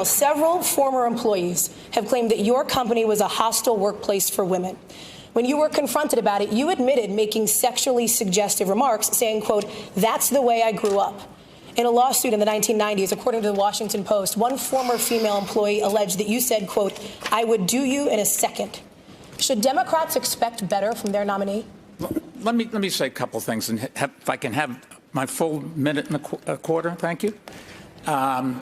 Several former employees have claimed that your company was a hostile workplace for women. When you were confronted about it, you admitted making sexually suggestive remarks, saying, quote, "That's the way I grew up." In a lawsuit in the 1990s, according to the Washington Post, one former female employee alleged that you said, quote, "I would do you in a second." Should Democrats expect better from their nominee? Let me say a couple things, and if I can have my full minute and a quarter, thank you. I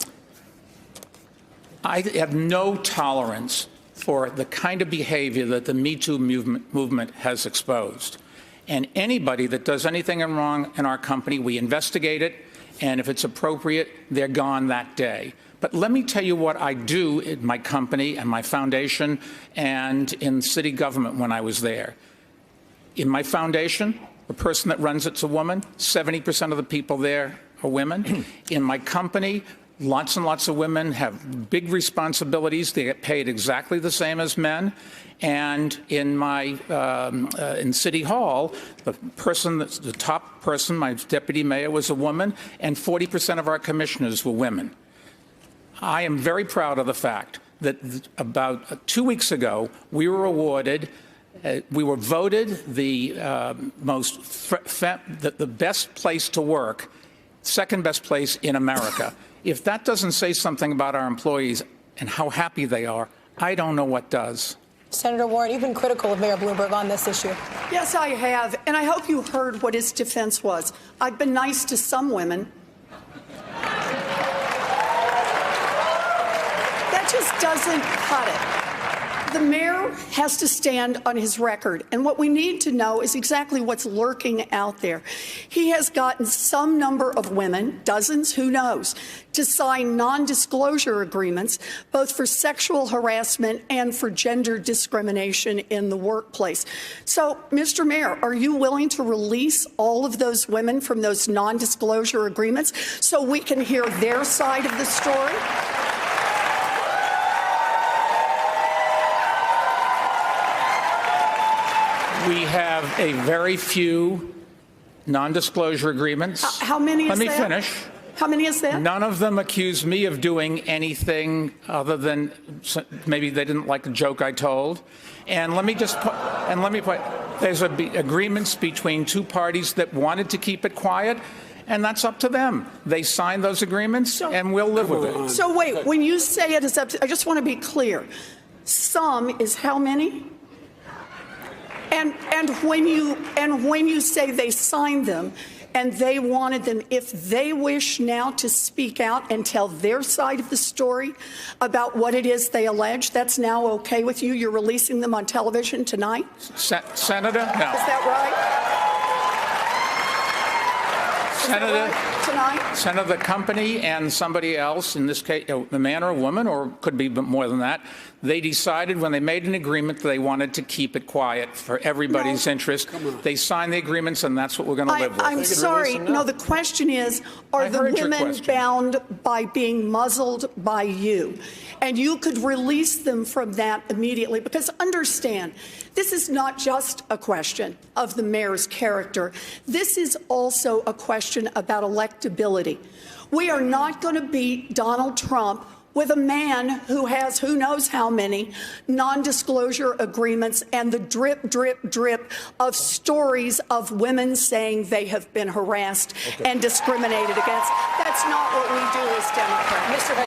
have no tolerance for the kind of behavior that the Me Too movement has exposed. And anybody that does anything wrong in our company, we investigate it, and if it's appropriate, they're gone that day. But let me tell you what I do in my company and my foundation and in city government when I was there. In my foundation, the person that runs it's a woman. 70% of the people there are women. In my company, lots and lots of women have big responsibilities. They get paid exactly the same as men. And in my in City Hall, the top person, my deputy mayor, was a woman, and 40% of our commissioners were women. I am very proud of the fact that about 2 weeks ago, we were awarded. We were voted the the best place to work, second best place in America. If that doesn't say something about our employees and how happy they are, I don't know what does. Senator Warren, you've been critical of Mayor Bloomberg on this issue. Yes, I have, and I hope you heard what his defense was. I've been nice to some women. That just doesn't cut it. The mayor has to stand on his record, and what we need to know is exactly what's lurking out there. He has gotten some number of women, dozens, who knows, to sign non-disclosure agreements, both for sexual harassment and for gender discrimination in the workplace. So, Mr. Mayor, are you willing to release all of those women from those non-disclosure agreements so we can hear their side of the story? We have a very few non-disclosure agreements. How many is that? Let me finish. How many is that? None of them accuse me of doing anything other than maybe they didn't like the joke I told. And let me just put, there's agreements between two parties that wanted to keep it quiet, and that's up to them. They signed those agreements, and we'll live with it. So wait, when you say it is up to, I just want to be clear. Some is how many? And when you say they signed them and they wanted them, if they wish now to speak out and tell their side of the story about what it is they allege, that's now okay with you? You're releasing them on television tonight? Senator? No. Is that right? Senator, tonight? Senator, the company and somebody else, in this case, a man or a woman, or could be more than that, they decided when they made an agreement that they wanted to keep it quiet for everybody's interest. They signed the agreements, and that's what we're going to live with. I'm sorry. No, the question is, are the women bound by being muzzled by you? And you could release them from that immediately, because understand, this is not just a question of the mayor's character. This is also a question about electability. We are not going to beat Donald Trump with a man who has who knows how many non-disclosure agreements and the drip, drip, drip of stories of women saying they have been harassed and discriminated against. That's not what we do as Democrats.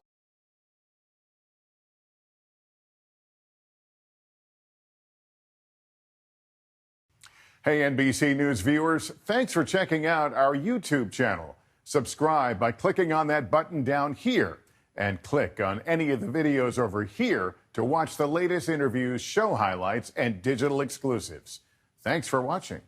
Hey, NBC News viewers, thanks for checking out our YouTube channel. Subscribe by clicking on that button down here and click on any of the videos over here to watch the latest interviews, show highlights, and digital exclusives. Thanks for watching.